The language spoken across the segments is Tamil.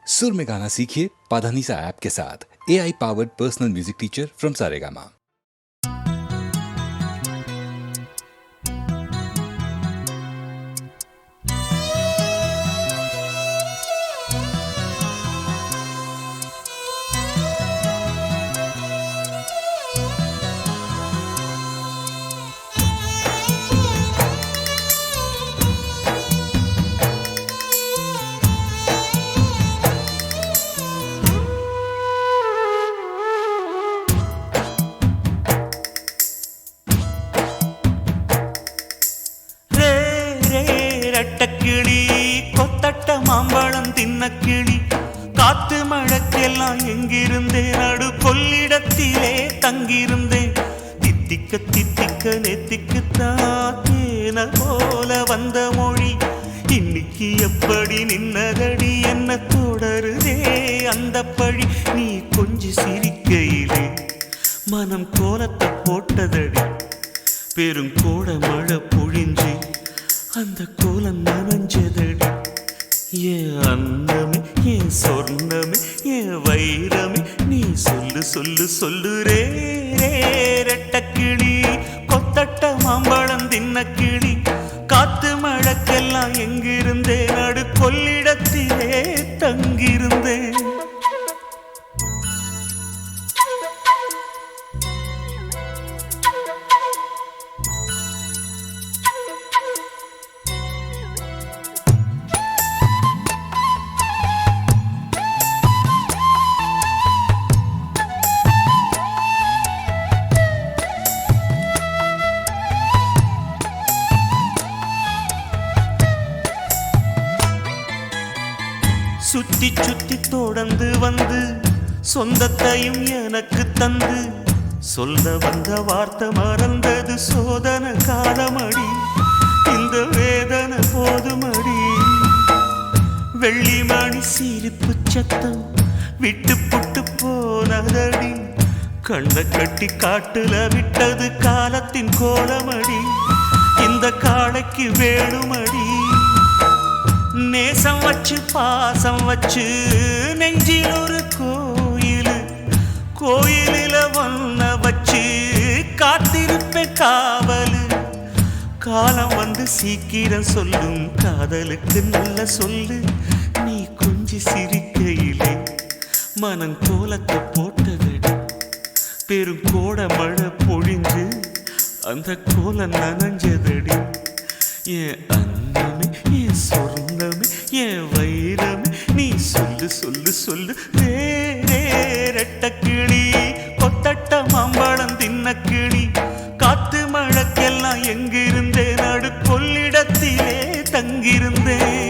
सुर में गाना सीखिए पाधानीसा ऐप के साथ। AI powered personal music teacher from Saregama. ரெட்டக்கிளி கொத்தட்ட மாம்பழம் தின்ன கிளி காத்து மழக்கெல்லாம் எங்கிருந்தேன் நடு கொள்ளிடத்திலே தங்கியிருந்தேன். தித்திக்க தித்திக்க நெத்திக்குத்தான் தேன போல வந்த மொழி இன்னைக்கு எப்படி நின்னதடி என்ன தொடருதே அந்த பழி. நீ கொஞ்சம் சிரிக்கையிலே மனம் கோலத்தை போட்டதடி பெருங்கோட மழை பொழிஞ்சு அந்த கோலம் நனைஞ்சதடி. ஏன் அன்னமே ஏன் சொர்ணமே ஏன் வைரமே நீ சொல்லு சொல்லு சொல்லு ரே ரெட்டக்கிளி கொத்தட்ட மாம்பழம் தின்ன கிளி காத்து மழக்கெல்லாம் எங்கிருந்தேன் நடு கொள்ளிடத்திலே தங்கியிருந்தேன். சுத்தி சுத்தி தொடர்ந்து வந்து சொந்தத்தையும் எனக்கு தந்து சொல்ல வந்த வார்த்தை மறந்தது சோதனை காலமடி இந்த வேதனை போதுமடி. வெள்ளிமணி சிரிப்பு சத்தம் விட்டு புட்டு போனதடி கண்ணை கட்டி காட்டுல விட்டது காலத்தின் கோலமடி இந்த காளைக்கு வேணுமடி. நேசம் வச்சு பாசம் வச்சு நெஞ்சில் ஒரு கோயில் கோயிலில் ஒன்ன வச்சு காத்திருப்பேன் காவல். காலம் வந்து சீக்கிரம் சொல்லும் காதலுக்கு நல்ல சொல்லு. நீ கொஞ்சம் சிரிக்கையிலே மனம் கோலத்தை போட்டதடி பெருங்கோட மழை பொழிஞ்சு அந்த கோலம் நனைஞ்சதடி. ஏன் அன்னமே ஏன் சொர்ணமே ஏன் வைரமே நீ சொல்லு சொல்லு சொல்லு ரே ரெட்டக்கிளி கொத்தட்ட மாம்பழம் தின்ன கிளி காத்து மழக்கெல்லாம் எங்கிருந்தேன் நடு கொள்ளிடத்திலே தங்கியிருந்தேன்.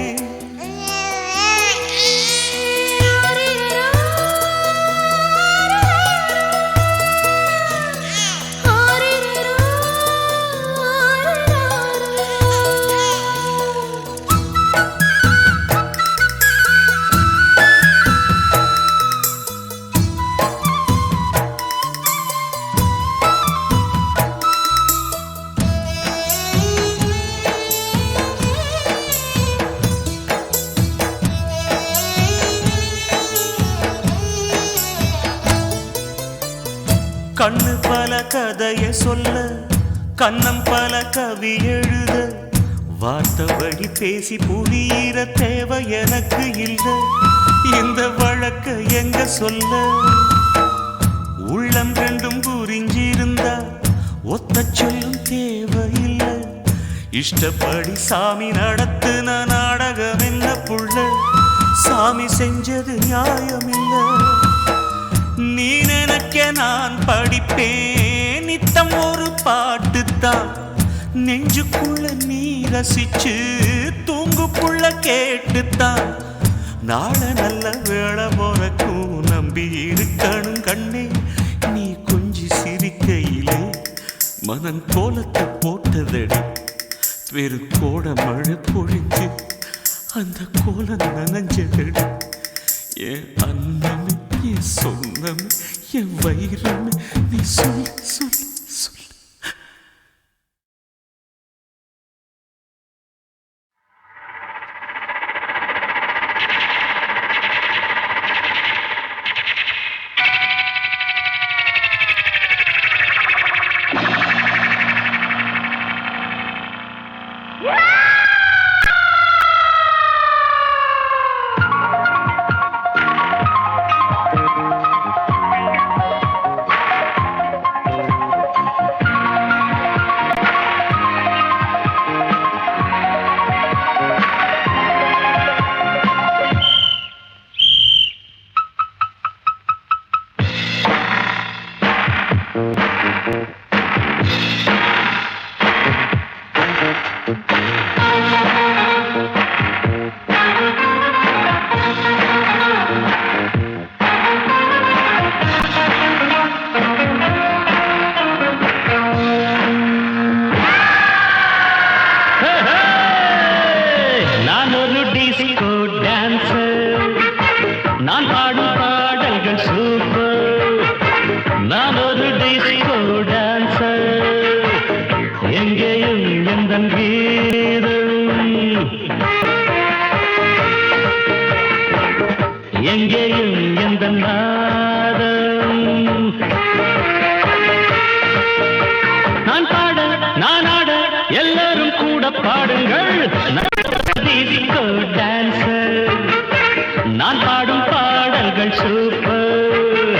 கண்ணு பல கதைய சொல்ல கண்ணம் பல கவி எழுத வார்த்தை வழி பேசி புரியிற தேவை எனக்கு இல்லை. இந்த வழக்க எங்க சொல்ல உள்ளம் ரெண்டும் புரிஞ்சிருந்தா ஒத்த சொல்லும் தேவையில்லை. இஷ்டப்படி சாமி நடத்துன நாடகம் என்ன புள்ள சாமி செஞ்சது நியாயமில்லை. நீ நினைக்க நான் படிப்பேன் நித்தம் ஒரு பாட்டுத்தான் நெஞ்சுக்குள்ள நீ ரசிச்சு தூங்குக்குள்ள கேட்டுத்தான். நாள நல்ல வேளை போறக்கும் நம்பி இருக்கணும் கண்ணே. நீ கொஞ்சம் சிரிக்கையிலே மனம் கோலத்தை போட்டதடி பெருங்கோட மழை பொழிஞ்சு அந்த கோலம் நனைஞ்சதடி. ஏன் அன்னமே என் சொன்னமே என் வைரமே நீ சொல்லு சொல்லு சொல்லு. நான் பாடும் பாடல்கள் சூப்பர், நான் ஒரு டிஸ்கோ டான்சர், எங்கேயும் எந்த கீதம், எங்கேயும் எந்த நாதம். நான் பாட நான் ஆட எல்லாரும் கூட பாடுங்கள், டிஸ்கோ டான்சர், நான் பாடும் பாடல்கள் சூப்பர்,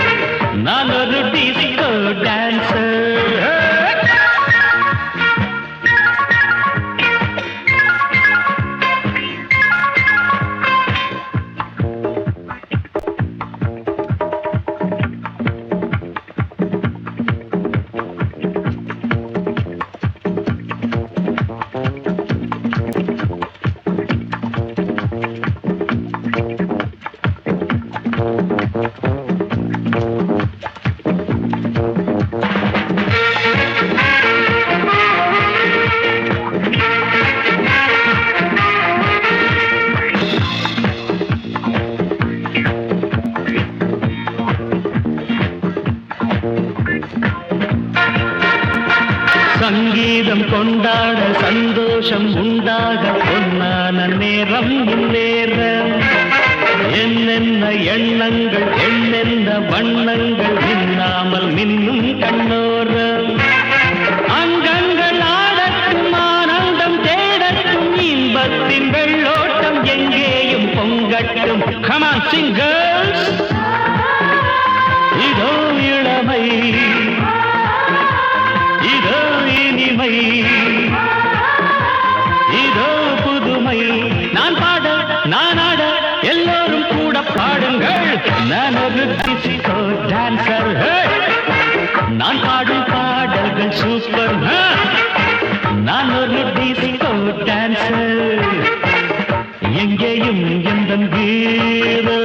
நான் ஒரு டிஸ்கோ டான்சர். சங்கீதம் கொண்டாட சந்தோஷம் உண்டாக பொன்னான நேரம் இந்நேரம், என்னென்ன எண்ணங்கள் என்னென்ன வண்ணங்கள் மின்னாமல் மின்னும் கண்ணோரம், அங்கங்கள் ஆடட்டும் ஆனந்தம் தேடட்டும், இன்பத்தின் வெள்ளோட்டம் எங்கேயும் பொங்கட்டும். Come on sing girls, இதோ இளமை, இதோ இனிமை, இதோ புதுமை, நான் பாட நான் ஆட எல்லோரும் கூட பாடுங்கள், நான் ஒரு டிஸ்கோ டான்சர், நான் பாடும் பாடல்கள் சூப்பர், நான் ஒரு டிஸ்கோ டான்சர், எங்கேயும் எந்த கீதம்,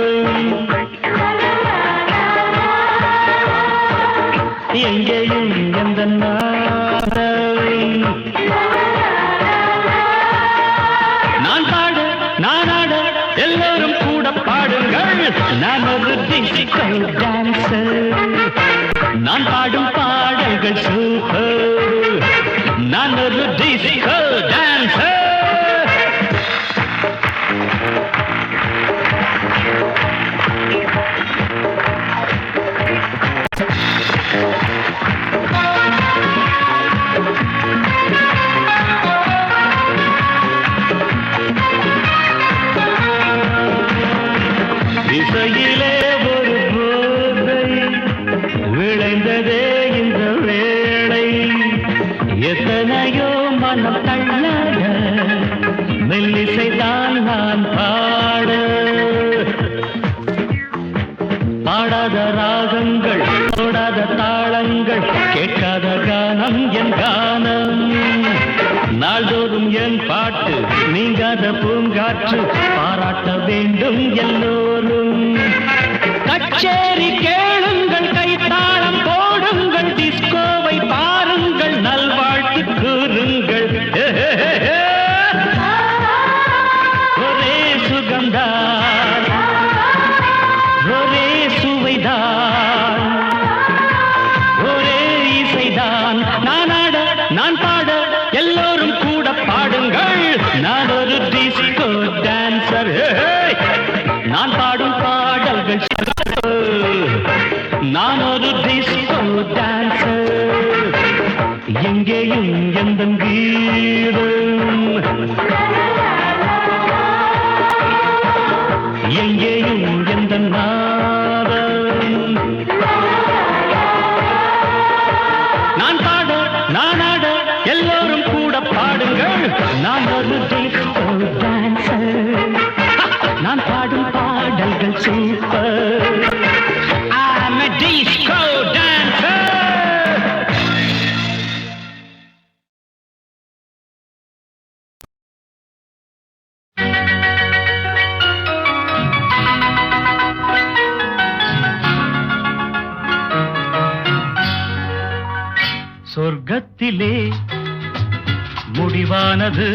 எங்கேயும் எந்த நாதம். நான் பாட நான் ஆட எல்லோரும் கூட பாடுங்கள், நான் ஒரு டிஸ்கோ டான்சர், நான் பாடும் பாடல்கள் சூப்பர், நான் ஒரு டிஸ்கோ டான்சர். இசையிலே ஒரு போதை விளைந்ததே இந்த வேளை, எத்தனையோ மனம் தள்ளாட மெல்லிசைதான் நான் பாட, பாடாத ராகங்கள் போடாத தாளங்கள் கேட்காத கானம் என் கானம், நாள்தோறும் என் பாட்டு நீங்காத பூங்காற்று பாராட்ட வேண்டும் எல்லோரும், கச்சேரி கேளுங்கள் கைத்தாளம் போடுங்கள், டிஸ்கோவை பாருங்கள் நல்வாழ்த்து கூறுங்கள், ஒரே சுகம்தான் ஒரே சுவைதான் ஒரே இசைதான், நான் ஆட நான் பாட எல்லோரும் கூட பாடுங்கள், நான் ஒரு டிஸ்கோ டான்சர், நான் பாடும் பாடல்கள், நான் ஒரு டிஸ்கோ டான்சர், எங்கேயும் எந்த கீதம், எங்கேயும் எந்த நாதம். நான் பாட நான் ஆட எல்லோரும் கூட பாடுங்கள், நான் ஒரு டிஸ்கோ டான்சர், நான் பாடும் பாடல்கள் super, I'm a disco dancer. சொர்க்கத்திலே முடிவானது,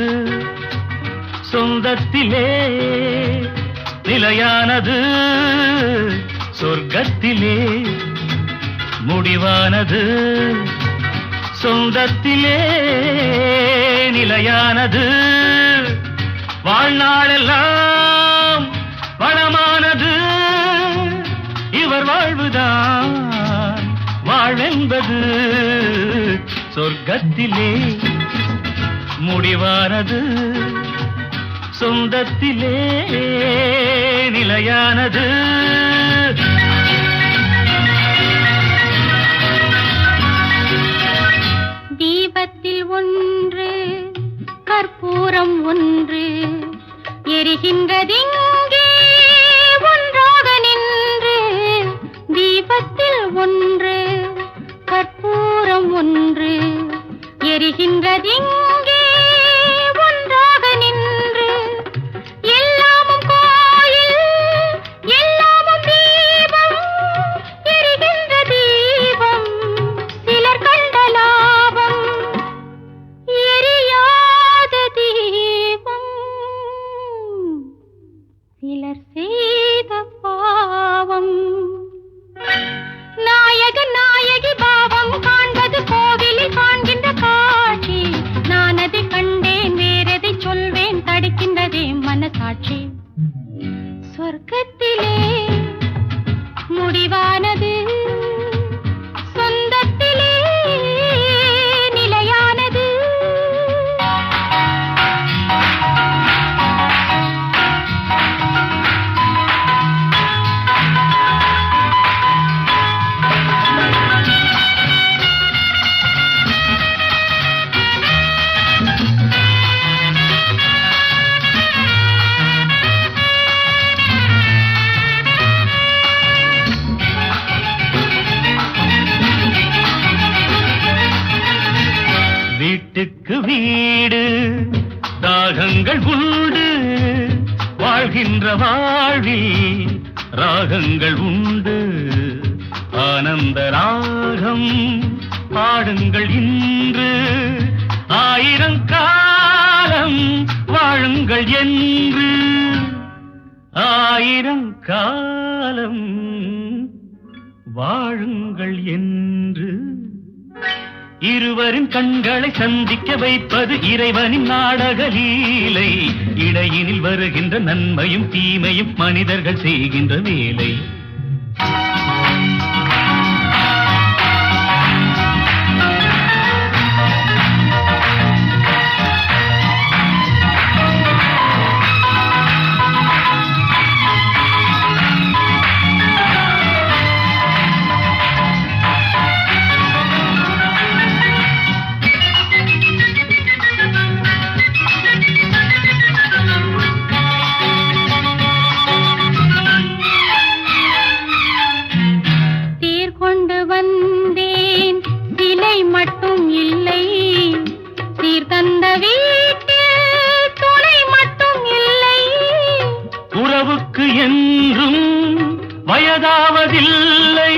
சொந்தத்திலே நிலையானது, சொர்க்கத்திலே முடிவானது, சொந்தத்திலே நிலையானது, வாழ்நாளெல்லாம் வளமானது, இவர் வாழ்வுதான் வாழ்வென்பது. சொர்க்கத்திலே முடிவானது, சொந்தத்திலே நிலையானது. தீபத்தில் ஒன்று கற்பூரம் ஒன்று எரிகின்றதிங்கே ஒன்றாக நின்று. தீபத்தில் ஒன்று கற்பூரம் ஒன்று எரிகின்றதிங்கே ஒன்றாக நின்று. எல்லாமும் கோயில் எல்லாமும் தீபம், எரிகின்ற தீபம் சிலர் கண்ட லாபம், எரியாத தீபம் சிலர் செய்த பாவம். நாயகன் நாயகி பாவம் காண்பது கோவிலில் காண்கின்ற காட்சி. நான் அதை கண்டேன், வேறெதை சொல்வேன், தடுக்கின்றதே மனசாட்சி. சொர்க்கத்திலே முடிவானது, சொந்தத்திலே நிலையானது. வீட்டுக்கு வீடு தாகங்கள் உண்டு, வாழ்கின்ற வாழ்வில் ராகங்கள் உண்டு. ஆனந்த ராகம் பாடுங்கள் இன்று, ஆயிரம் காலம் வாழுங்கள் என்று. ஆயிரம் காலம் வாழுங்கள் என்று. இருவரின் கண்களை சந்திக்க வைப்பது இறைவனின் நாடக லீலை. இடையினில் வருகின்ற நன்மையும் தீமையும் மனிதர்கள் செய்கின்ற வேலை. என்றும் வயதாவதில்லை,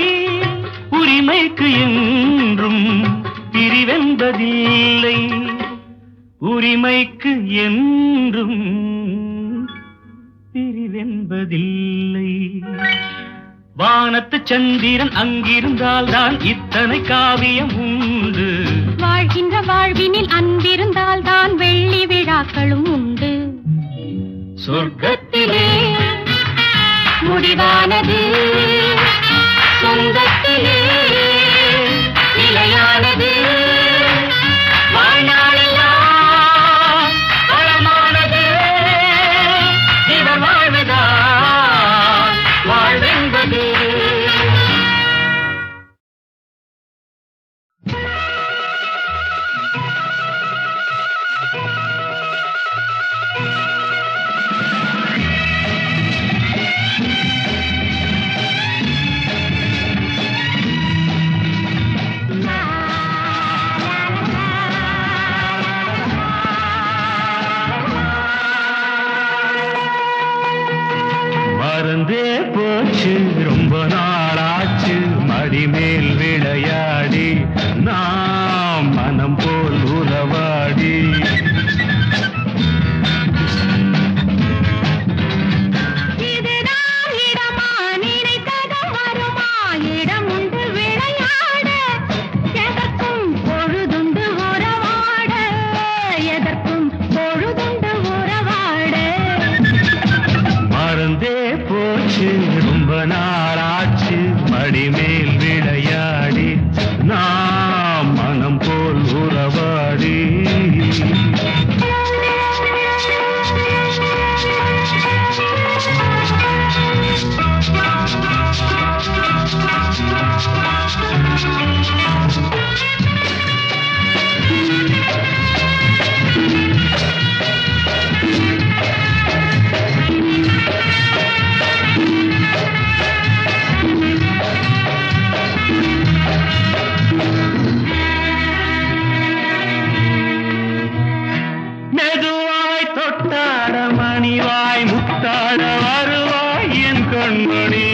உரிமைக்கு என்றும் பிரிவென்பதில்லை, உரிமைக்கு என்றும் பிரிவென்பதில்லை. வானத்து சந்திரன் அங்கிருந்தால் தான் இத்தனை காவியம் உண்டு. வாழ்கின்ற வாழ்வினில் அன்பிருந்தால் தான் வெள்ளி விழாக்களும் உண்டு. சொர்க்கத்திலே முடிவானது, சொந்தத்திலே நிலையானது, வாழ்நாளெல்லாம் வளமானது, இவர் வாழ்வதால் வாழ்வென்பது. மறந்தே போச்சு ரொம்ப நாளாச்சு மடிமேல் விளையாடி, நாம் மனம் போல் உறவாடி. இதுதான் இடமா நினைத்ததும் வருமா? போச்சு ரொம்ப நாளாச்சு மடிமேல் விளையாடி நாம் மனம் போல் உறவாடி மணிவாய் முத்தாட வருவாய் என் கண்மணி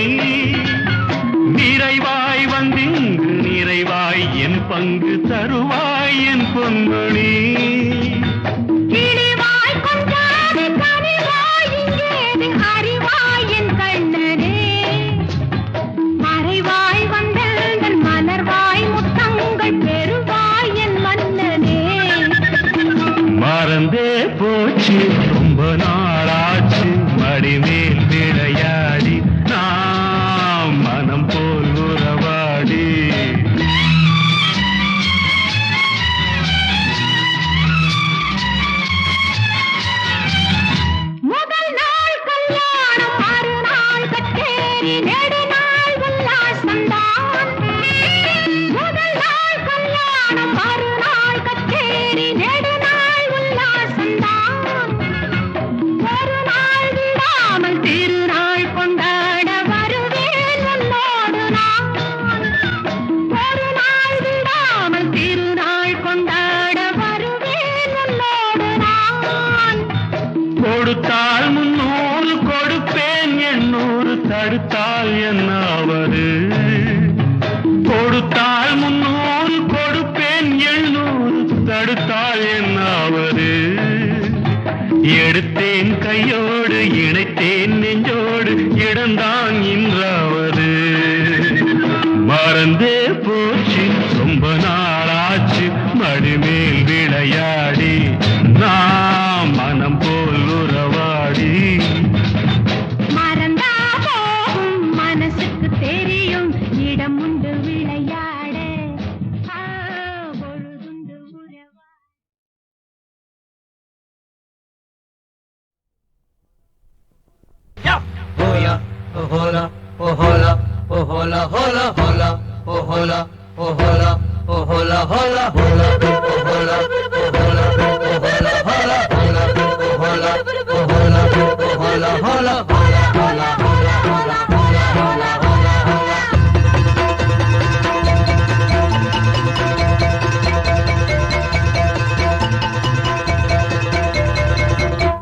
நிறைவாய் வந்திங்கு நிறைவாய் என் பங்கு தருவாய் என் பொன்மணி மறந்தே போச்சு ரொம்ப நாளாச்சு மடிமேல் விளையாடி நாம் மனம் போல் உறவாடி முதல் நாள் கல்யாணம் மறுநாள் கச்சேரி நெடுநாள் உல்லாசம்தான் முதல் நாள் கல்யாணம் மறுநாள் கச்சேரி நெடுநாள் உல்லாசம்தான் ஒரு நாள் விடாமல் திருநாள் கொண்டாட வருவேன் உன்னோடு நான் ஒரு நாள் விடாமல் திருநாள் கொண்டாட வருவேன் உன்னோடு நான் கொடுத்தால் 300 கொடுப்பேன் 800 தடுத்தால் என்னாவது கொடுத்தால் 300 கொடுப்பேன் 700 தடுத்தால் என்னாவது எடுத்தேன் கையோடு இணைத்தேன் நெஞ்சோடு இடந்தான் இன்றாவது மறந்தே போச்சு ரொம்ப நாளாச்சு மடிமேல் விளையாடி நாம் மனம் போல் உறவாடி மறந்தா போகும் மனசுக்கு தெரியும் இடம் உண்டு விளையாட பொழுதுண்டு உறவா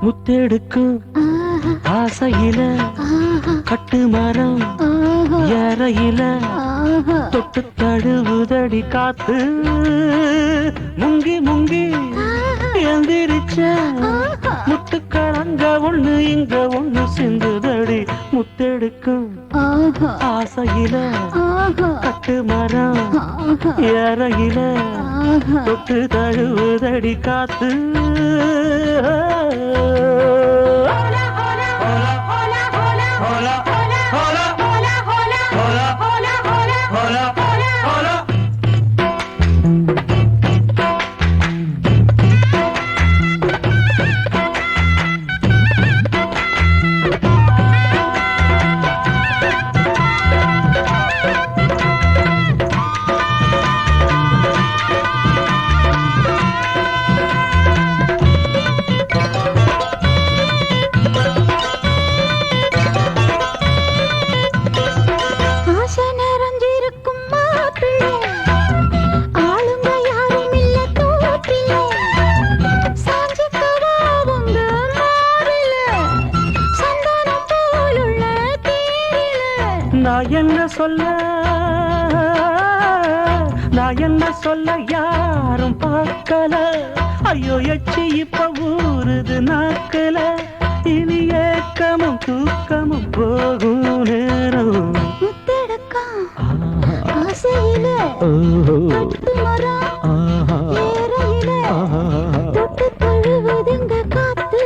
முத்தெடுக்கும் ஆசையில கட்டு மரம் ஏறையில தொட்டு தழுவுதடி காத்து முங்கி முங்கி எந்திரிச்ச முட்டுக்களங்க ஒண்ணு இங்க ஒண்ணு சிந்துதடி முத்தெடுக்கும் ஆசையில கட்டு மரம் ஏறையில தொட்டு தழுவுதடி காத்து நான் என்ன சொல்ல யாரும் பார்க்கல ஐயோ எச்சி இப்ப ஊறுது நாக்கல இனி ஏக்கமும் தூக்கமும் போகும் நேரம் ஆசையில தொட்டு மரம் ஏறையில தொட்டு தழுவுதுங்க காத்து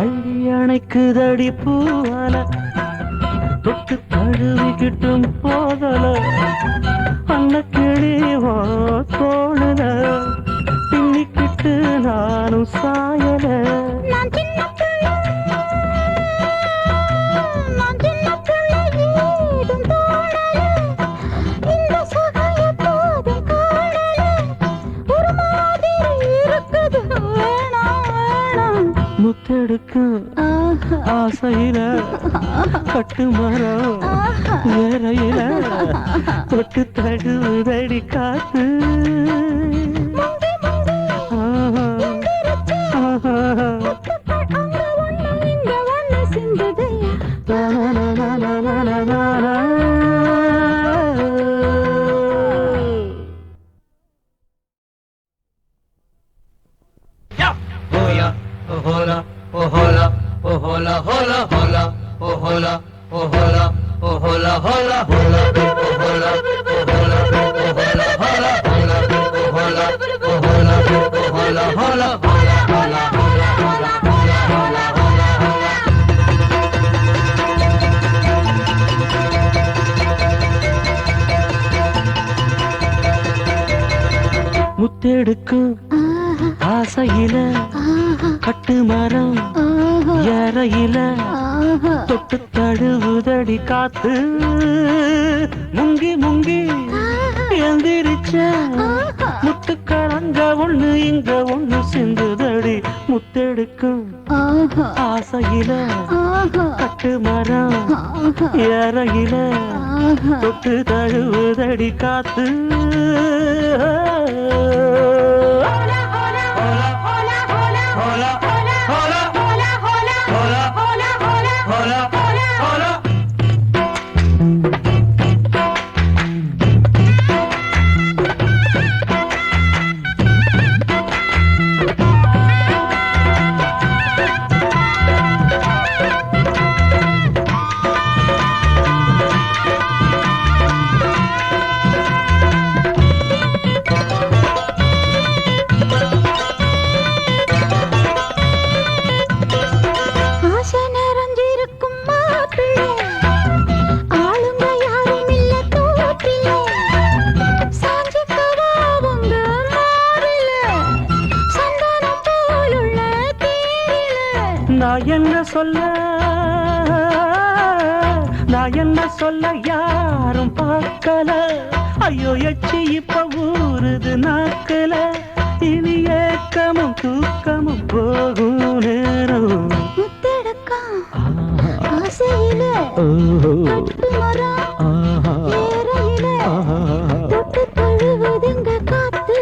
அள்ளி அணைக்குதடி பூவால தொட்டு தழுவிக்கிட்டும் போதல அன்ன கிழிவோ தோணுல பின்னிக்கிட்டு நானும் சாயல நான் சின்ன பிள்ளை, நான் சின்ன பிள்ளை, ஏதும் தோணல. இந்த சுகம் எப்போதும் காணல. ஒரு மாதிரி இருக்குது, வேணாம் வேணாம். முத்தெடுக்கும் ஆஹா, ஆசையில கட்டு மரம் வேறையில தொட்டு தழுவுதடி காத்து முந்தி முந்தி ஆஹா, எந்திரிச்சு, ஆஹா. முத்துக்கள் அங்க ஒண்ணு, இங்க ஒண்ணு சிந்துதையா. லா-லா-லா-லா-லா-லா-லா. முத்தெடுக்கும் ஆஹா, ஆசையில ஆஹா, கட்டு மரம் ஆஹா, ஏறையில ஆஹா. தொட்டு தழுவுதடி காத்து முங்கி முங்கி எந்திரிச்ச முத்துக்கள் அங்க ஒண்ணு இங்க ஒண்ணு சிந்துதடி முத்தெடுக்கும் ஆஹா, ஆசையில ஆஹா, கட்டு மரம் ஆஹா, ஏறையில ஆஹா. தொட்டு தழுவுதடி காத்து ஆசை நிறைஞ்சிருக்கும் மாப்பிள்ளை, ஆளுங்க யாரும் இல்ல தோப்பிலே. சாஞ்சிக்கவா உங்க மாறில, சந்தானம் போலுள்ள தேரில. நான் என்ன சொல்ல யாரும் பார்க்கல ஐயோ எச்சி இப்ப ஊறுது நாக்கல இனி ஏக்கமும் தூக்கமும் போகும் நேரம் முத்தெடுக்கும் ஆஹா, ஆசையில ஓஹோ, கட்டு மரம் ஆஹா, ஏறையில ஆஹா. தொட்டு தழுவுதுங்க காத்து.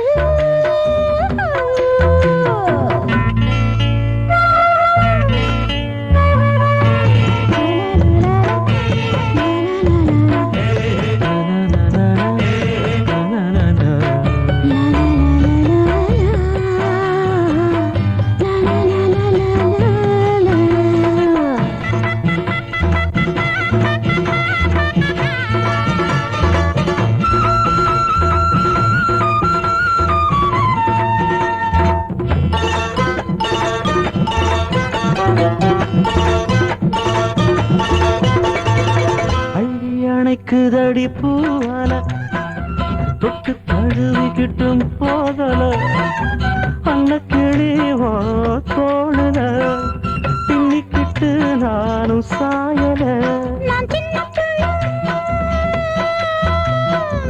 அள்ளி அணைக்குதடி பூவால தொட்டு தழுவிக்கிட்டும் போதல அன்ன கிழிவோ தோணுல பின்னிக்கிட்டு நானும் சாயல நான் சின்ன பிள்ளை,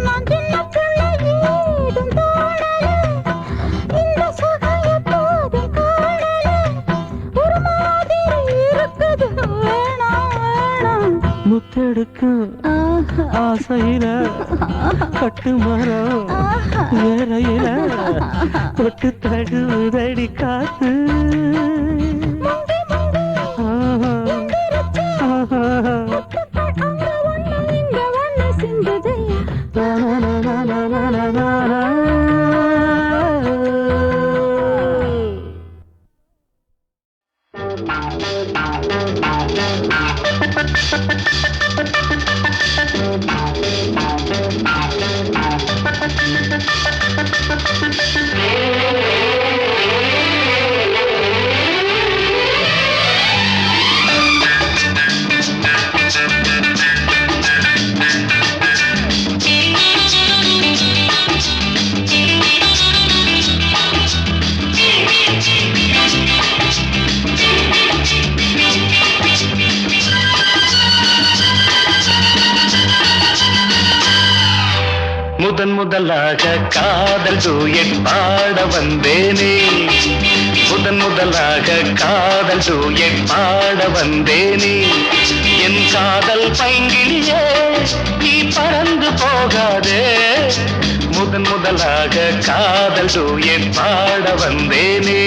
நான் சின்ன பிள்ளை, ஏதும் தோணல. இந்த சுகம் எப்போதும் காணல. ஒரு மாதிரி இருக்குது, வேணாம் வேணாம். முத்தெடுக்கும் ஆஹா, ஆசையில கட்டு மரம் ஆஹா. வேறையில தொட்டு தழுவுதடி காத்து முந்தி முந்தி ஆஹா, எந்திரிச்சு, ஆஹா. முத்துக்கள் அங்க ஒண்ணு, இங்க ஒண்ணு சிந்துதையா. லா-லா-லா-லா-லா-லா-லா. ஏ முதலாக காதல் டூயட் பாட வந்தேனே முதலாக காதல் டூயட் பாட வந்தேனே என் காதல் பைங்கிலியே நீ பறந்து போகாதே முதலாக காதல் டூயட் பாட வந்தேனே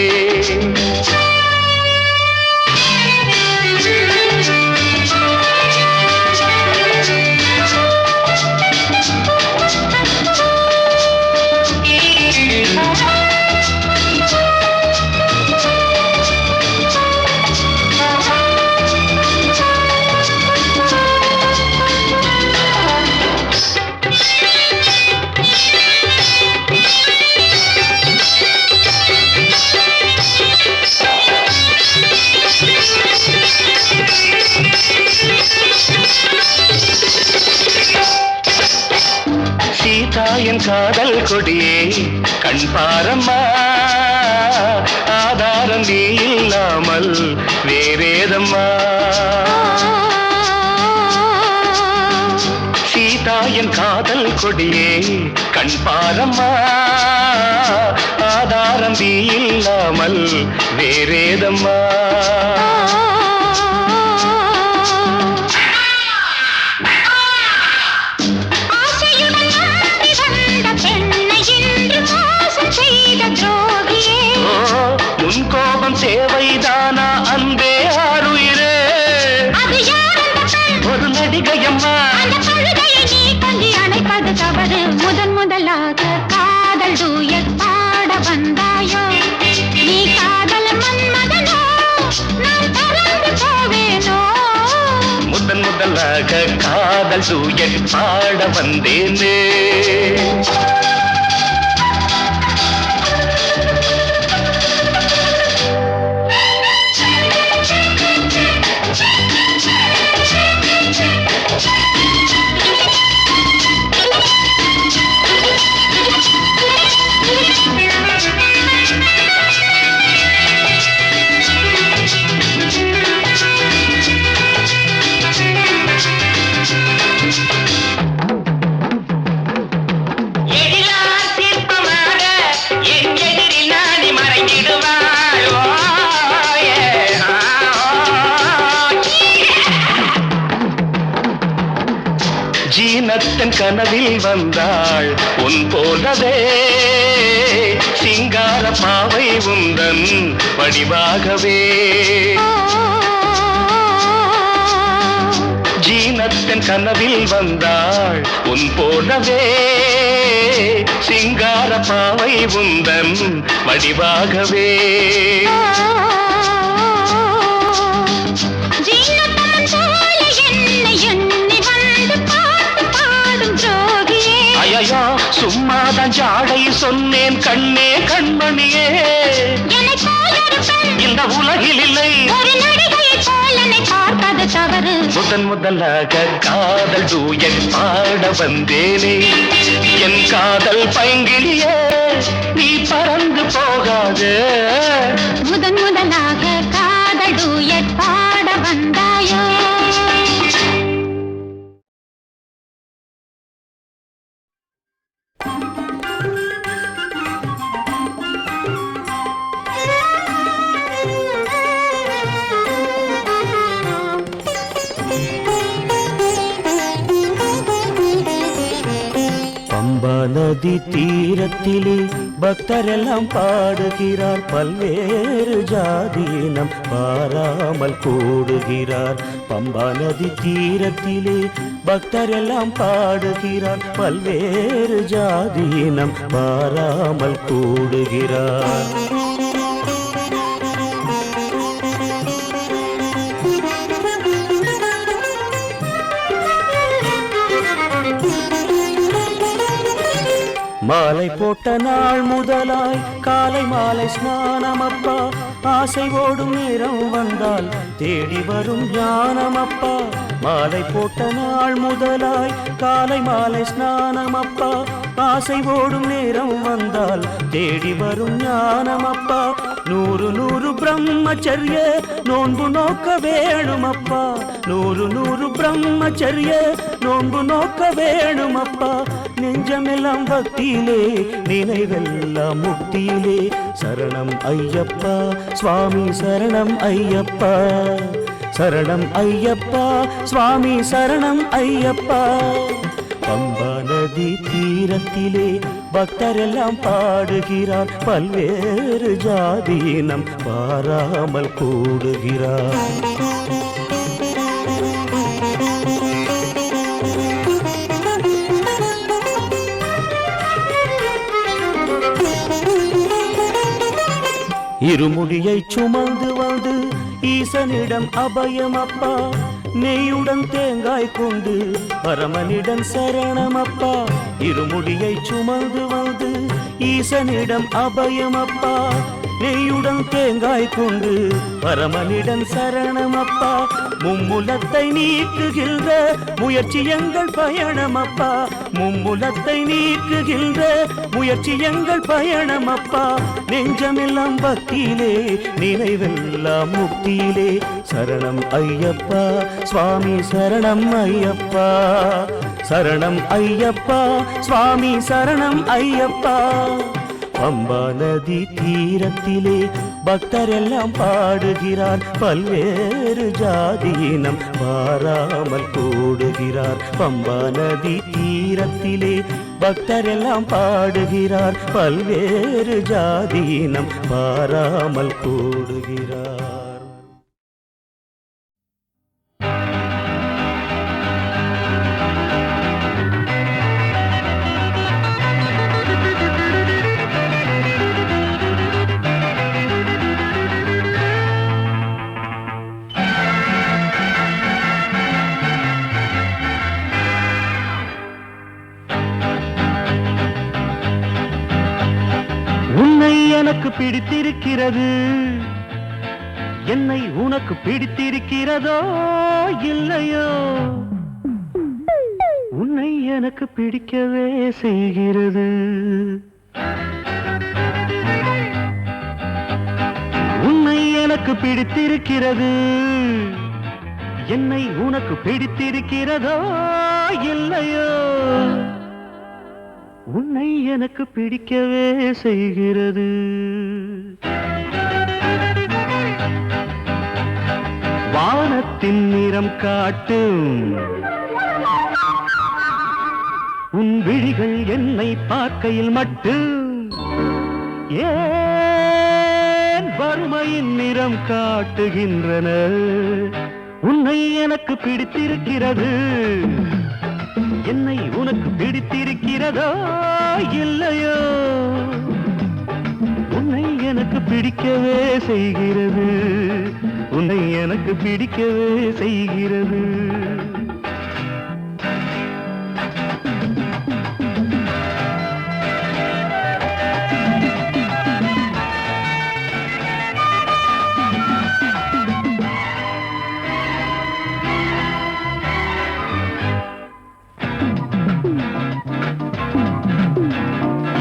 என் காதல் கொடியே கண் பாரம்மா ஆதாரம் நீ இல்லாமல் வேறேதம்மா சீதா என் காதல் கொடியே கண் பாரம்மா ஆதாரம் நீ இல்லாமல் வேறேதம்மா உன் கோபம் தேவைதானா அன்பே ஆறுயிரே ஒரு நடிகையம்மா அணைப்பது தவறு முதலாக காதல் டூயட் பாட வந்தாயோ நீ காதல் மன்மதனோ நான் பறந்து போவேனோ முதலாக காதல் டூயட் பாட வந்தேனே ஜீனத்தன் கனவில் வந்தாள் உன் போலவே சிங்கார பாவை உந்தன் வடிவாகவே ஜீனத்தன் கனவில் வந்தாள் உன் போலவே சிங்கார பாவை உந்தன் வடிவாகவே ஐயோ சும்மாதான் ஜாடை சொன்னேன் கண்ணே கண்மணியே இந்த உலகில் இல்லை முதலாக காதல் டூயட் பாட வந்தேனே என் காதல் பைங்கிலியே நீ பறந்து போகாது முதலாக காதல் டூயட் பாட வந்தாயோ பம்பா நதி தீரத்திலே பக்தரெல்லாம் பாடுகிறார் பல்வேறு ஜாதீனம் பாராமல் கூடுகிறார் பம்பா நதி தீரத்திலே பக்தரெல்லாம் பாடுகிறார் பல்வேறு ஜாதீனம் பாராமல் கூடுகிறார் மாலை போட்ட நாள் முதலாய் காலை மாலை ஸ்நானமப்பா ஆசை ஓடும் நேரம் வந்தால் தேடி வரும் ஞானமப்பா மாலை போட்ட நாள் முதலாய் காலை மாலை ஸ்நானமப்பா ஆசை ஓடும் நேரம் வந்தால் தேடி வரும் ஞானமப்பா. 100 பிரம்மச்சரிய நோன்பு நோக்க வேணுமப்பா. 100 பிரம்மச்சரிய நோன்பு நோக்க வேணுமப்பா. நெஞ்சமெல்லாம் பக்தியிலே நினைவெல்லாம் முக்தியிலே. சரணம் ஐயப்பா சுவாமி சரணம் ஐயப்பா. சரணம் ஐயப்பா சுவாமி சரணம் ஐயப்பா. பம்பா நதி தீரத்திலே பக்தரெல்லாம் பாடுகிறார். பல்வேறு ஜாதியினம் பாராமல் கூடுகிறார். இருமுடியை சுமந்து வந்து ஈசனிடம் அபயமப்பா. நெய்யுடன் தேங்காய் கொண்டு பரமனிடம் சரணமப்பா. இருமுடியை சுமந்து வந்து ஈசனிடம் அபயமப்பா. நெய்யுடன் தேங்காய் கொண்டு பரமனிடம் சரணமப்பா. மும்முலத்தை நீக்குகின்ற முயற்சி எங்கள் பயணமப்பா. மும்முலத்தை நீக்குகின்ற முயற்சி எங்கள் பயணமப்பா. நெஞ்சமெல்லாம் பக்தியிலே நினைவெல்லாம் முக்தியிலே. சரணம் ஐயப்பா சுவாமி சரணம் ஐயப்பா. சரணம் ஐயப்பா சுவாமி சரணம் ஐயப்பா. பம்பா நதி தீரத்திலே பக்தரெல்லாம் பாடுகிறார். பல்வேறு ஜாதியினம் பாராமல் கூடுகிறார். பம்பா நதி தீரத்திலே பக்தரெல்லாம் பாடுகிறார். பல்வேறு ஜாதியினம் பாராமல் கூடுகிறார். எனக்கு பிடித்திருக்கிறது, என்னை உனக்கு பிடித்திருக்கிறதோ இல்லையோ? உன்னை எனக்கு பிடிக்கவே செய்கிறது. உன்னை எனக்கு பிடித்திருக்கிறது, என்னை உனக்கு பிடித்திருக்கிறதோ இல்லையோ? உன்னை எனக்கு பிடிக்கவே செய்கிறது. வானத்தின் நிறம் காட்டும் உன் விழிகள் என்னை பார்க்கையில் மட்டும் ஏன் வறுமையின் நிறம் காட்டுகின்றன? உன்னை எனக்கு பிடித்திருக்கிறது, என்னை உனக்கு பிடித்திருக்கிறதோ இல்லையோ? உன்னை எனக்கு பிடிக்கவே செய்கிறது, உன்னை எனக்கு பிடிக்கவே செய்கிறது.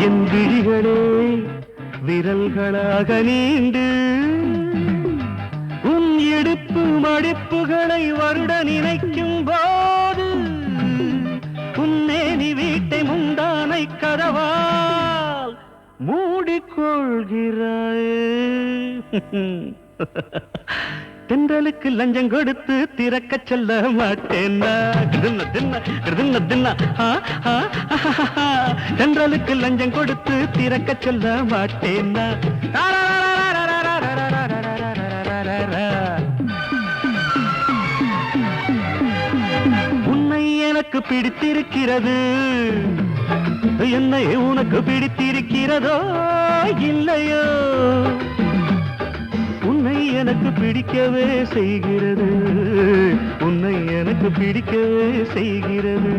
என் விழிகளே விரல்களாக நீண்டு உன் இடுப்பு மடிப்புகளை வருட நினைக்கும் போது உன்னேனி வீட்டை முந்தானை கதவால் மூடிக்கொள்கிறாயே. தென்றலுக்கு லஞ்சம் கொடுத்து திறக்க சொல்ல மாட்டேன். தென்றலுக்கு லஞ்சம் கொடுத்து திறக்க சொல்ல மாட்டேன். உன்னை எனக்கு பிடித்திருக்கிறது, என்னை உனக்கு பிடித்திருக்கிறதோ இல்லையோ? உன்னை எனக்கு பிடிக்கவே செய்கிறது, உன்னை எனக்கு பிடிக்கவே செய்கிறது.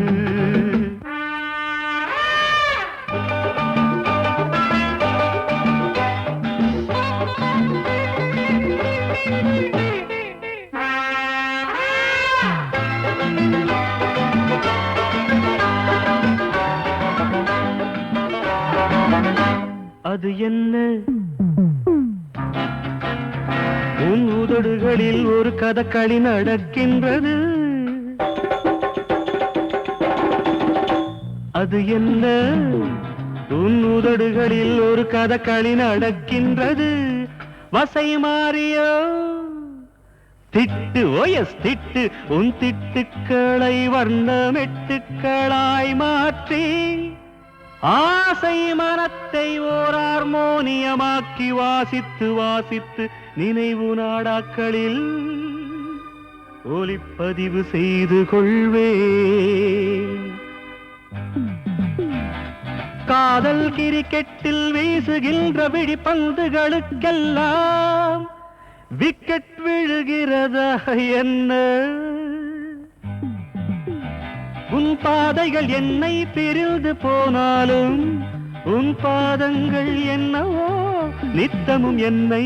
உன் உதடுகளில் ஒரு கதகளி நடக்கின்றது. அது என்ன? உன் உதடுகளில் ஒரு கதகளி நடக்கின்றது. வசை மாறியோ திட்டு, ஓயஸ் திட்டு, உன் திட்டுக்களை வர்ணமெட்டுக்களாய் மாற்றி ஆசை மனத்தை ஓர் ஹார்மோனியமாக்கி வாசித்து வாசித்து நினைவு நாடாக்களில் ஒலிப்பதிவு செய்து கொள்வேன். காதல் கிரிக்கெட்டில் வீசுகின்ற விழிப்பந்துகளுக்கெல்லாம் விக்கெட் விழுகிறதா என்ன? உன் பாதைகள் என்னை பிரிந்து போனாலும் உன் பாதங்கள் என்னவோ நித்தமும் என்னை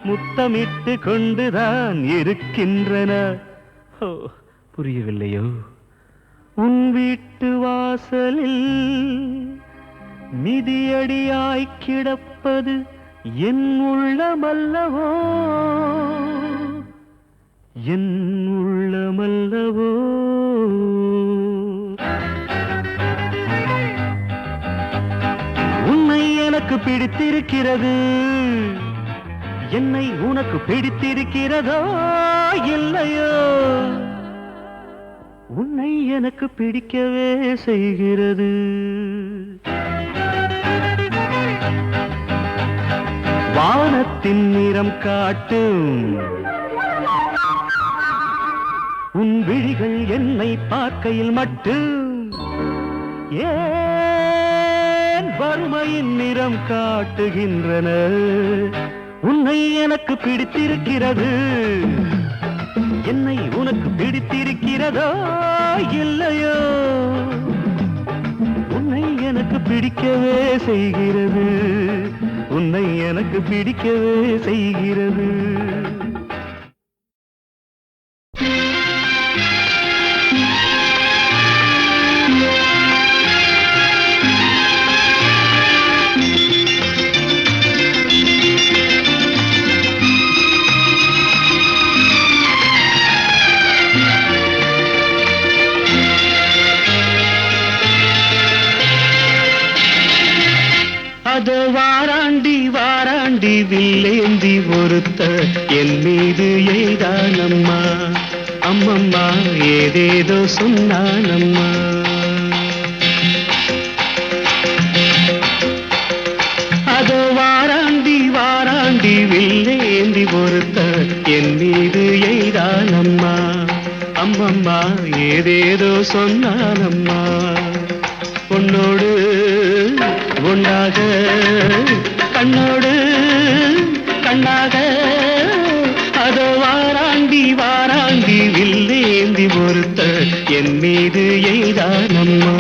முத்தமிட்டு கொண்டுதான் இருக்கின்றன. புரியவில்லையோ? உன் வீட்டு வாசலில் மிதியடியாய் கிடப்பது என் உள்ளமல்லவோ, என் உள்ளமல்லவோ. உன்னை எனக்கு பிடித்திருக்கிறது, என்னை உனக்கு பிடித்திருக்கிறதோ இல்லையோ? உன்னை எனக்கு பிடிக்கவே செய்கிறது. வானத்தின் நிறம் காட்டும் உன் விழிகள் என்னை பார்க்கையில் மட்டும் ஏன் வறுமையின் நிறம் காட்டுகின்றன? உன்னை எனக்கு பிடித்திருக்கிறது, என்னை உனக்கு பிடித்திருக்கிறதோ இல்லையோ? உன்னை எனக்கு பிடிக்கவே செய்கிறது, உன்னை எனக்கு பிடிக்கவே செய்கிறது. அதோ வாராண்டி வாராண்டி வில்லேந்தி ஒருத்த என் மீது எய்தானம்மா, அம்மம்மா ஏதேதோ சொன்னானம்மா. அதோ வாராண்டி வாராண்டி வில்லேந்தி ஒருத்த என் மீது எய்தானம்மா, அம்மம்மா ஏதேதோ சொன்னானம்மா. பொன்னோடு ஒன்றாக கண்ணோடு கண்ணாக அதோ வாராண்டி வாராண்டி வில்லேந்தி ஒருத்த என் மீது எய்தானம்மா.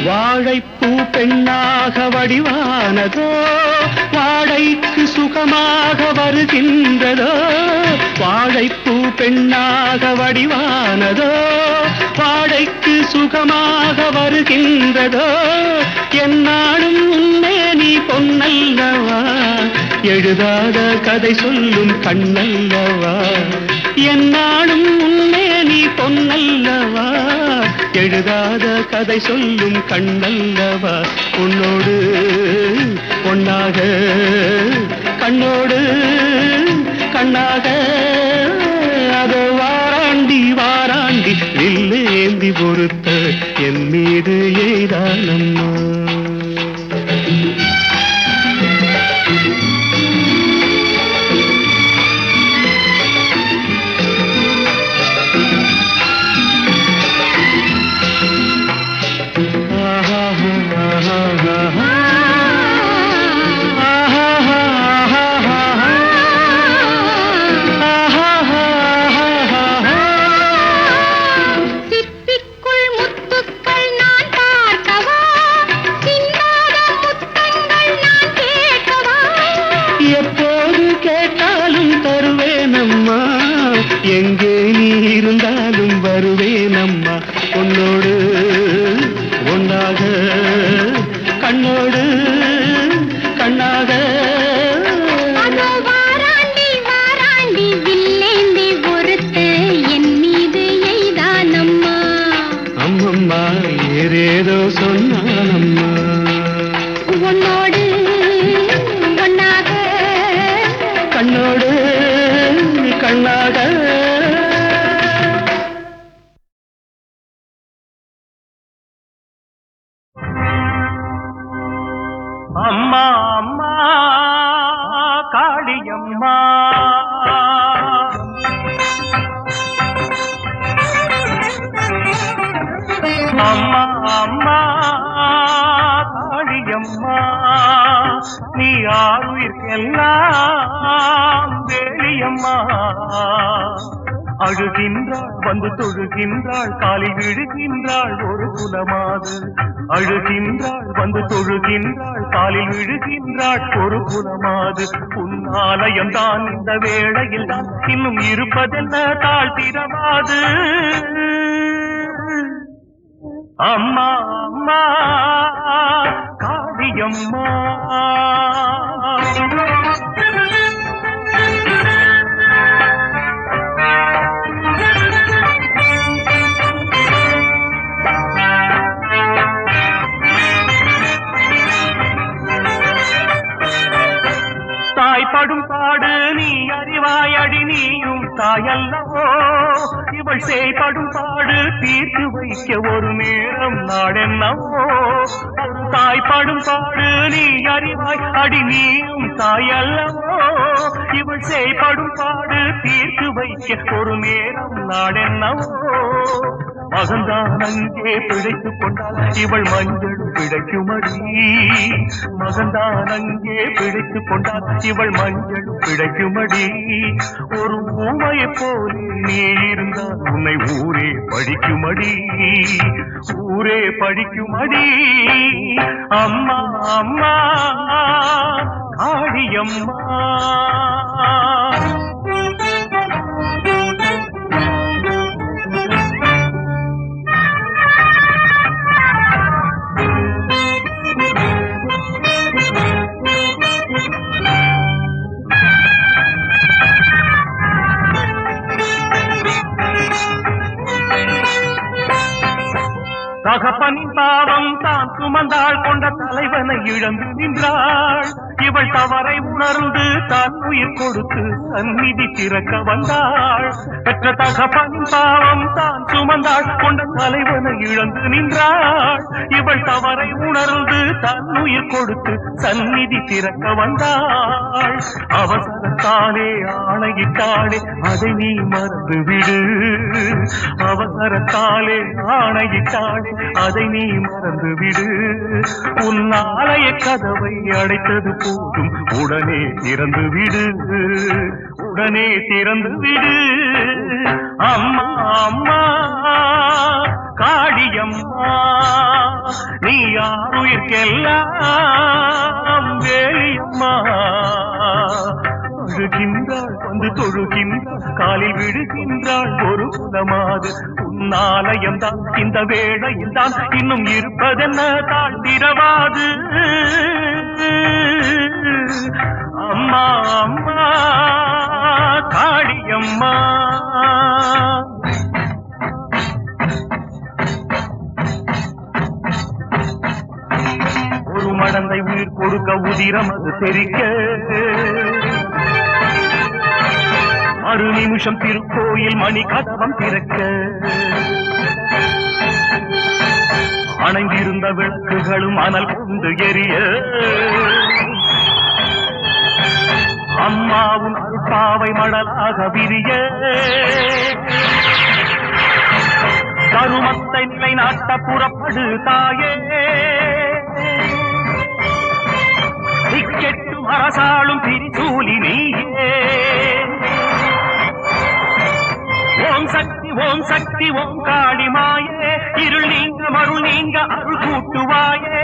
வாழைப்பூ பெண்ணாக வடிவானதோ வாடைக்கு சுகமாக வருகின்றதோ வாழைப்பூ பெண்ணாக வடிவானதோ வாடைக்கு சுகமாக வருகின்றதோ என்னாலும் உன்னே நீ பொன்னல்லவா எழுதாத கதை சொல்லும் கண்ணல்லவா என்னாலும் உன்னே நீ பொன்னல்லவா எழுதாத கதை சொல்லும் கண்ணல்லவா உன்னோடு பொன்னாக கண்ணோடு கண்ணாக அதோ வாராண்டி வாராண்டி வில்லேந்தி பொறுத்த என் மீது எய்தானம்மா எங்கே நீ இருந்தாலும் வருவேனம்மா உன்னோடு ஒன்றாக கண்ணோடு கண்ணாக வாராண்டி வாராண்டி வில்லேந்தி பொறுத்து என் மீது எய்தானம்மா அம்மம்மா ஏதேதோ சொன்னானம்மா உன்னோடு ஒன்னாக கண்ணோடு கண்ணாக அம்மா அம்மா காளியம்மா அம்மா அம்மா காளியம்மா நீ ஆளுயிர்க்கெல்லாம் வேலியம்மா அழுகின்றாள் வந்து தொழுகின்றாள் காலில் விழுகின்றாள் ஒரு குலமாது அழுகின்றாள் வந்து தொழுகின்றாள் காலில் விழுகின்றாள் ஒரு குலமாது உன்னாலயம் தான் இந்த வேளையில் தான் இன்னும் இருப்பதென்ன தாழ்த்திரமாது அம்மா அம்மா காளியம்மா தாய்ப்படும் பாடு நீ அறிவாயடி நீயும் தாயல்லவோ இவள் செய்படும் பாடு தீர்த்து வைக்க ஒரு நேரம் நாடென்னவோ தாய்ப்படும் பாடு நீ அறிவாய் அடி நீயும் தாயல்லவோ இவள் செய்படும் பாடு தீர்த்து வைக்க ஒரு நேரம் நாடென்னவோ மகன்தான் அங்கே பிழைத்துக் கொண்டால் இவள் மஞ்சள் பிழைக்குமடி மகன்தான் அங்கே பிழைத்துக் கொண்டால் இவள் மஞ்சள் பிழைக்குமடி ஒரு ஊமையை போலே நீ இருந்தால் உன்னை ஊரே படிக்குமடி ஊரே படிக்குமடி அம்மா அம்மா காளியம்மா தகப்பனின் பாவம் தான் சுமந்தாள் கொண்ட தலைவனை இழந்து நின்றாள் இவள் தவறை உணர்ந்து தான் உயிர் கொடுத்து சந்நிதி திறக்க வந்தாள் பெற்ற தகப்பனின் பாவம் தான் சுமந்தாள் கொண்ட தலைவனை இழந்து நின்றாள் இவள் தவறை உணர்ந்து தான் உயிர் கொடுத்து சந்நிதி திறக்க வந்தாள் அவசரத்தாலே ஆணையிட்டாளே அதை நீ மறந்து விடு அவசரத்தாலே ஆணையிட்டாளே அதை நீ மறந்து விடு உன் ஆலய கதவை அடைத்தது போதும் உடனே திறந்து விடு உடனே திறந்து விடு அம்மா அம்மா காளியம்மா நீ யாருயிர்க்கெல்லாம் வேலியம்மா அழுகின்றாள் வந்து தொழுகின்றாள் காலில் விடுகின்றாள் ஒரு குலமாது உன்னாலயம்தான் இந்த வேளையில் தான் இன்னும் இருப்பதென்ன தாழ்ந்திரவாது அம்மா அம்மா காளியம்மா ஒரு மடந்தை உயிர் கொடுக்க உதிரம் அது தெரிக்க மறு நிமிஷம் திருக்கோயில் மணி கதவம் திறக்க அணைந்திருந்த விளக்குகளும் அனல் கொண்டு எரிய அம்மாவும் அருப்பாவை மடலாக விரிய கருமத்தை நிலைநாட்ட புறப்படு தாயே திக்கெட்டும் அரசாளும் திரிசூலி நீயே ஓம் சக்தி ஓம் காளி மாயே இருள் நீங்க மருள் நீங்க அருள் கூட்டுவாயே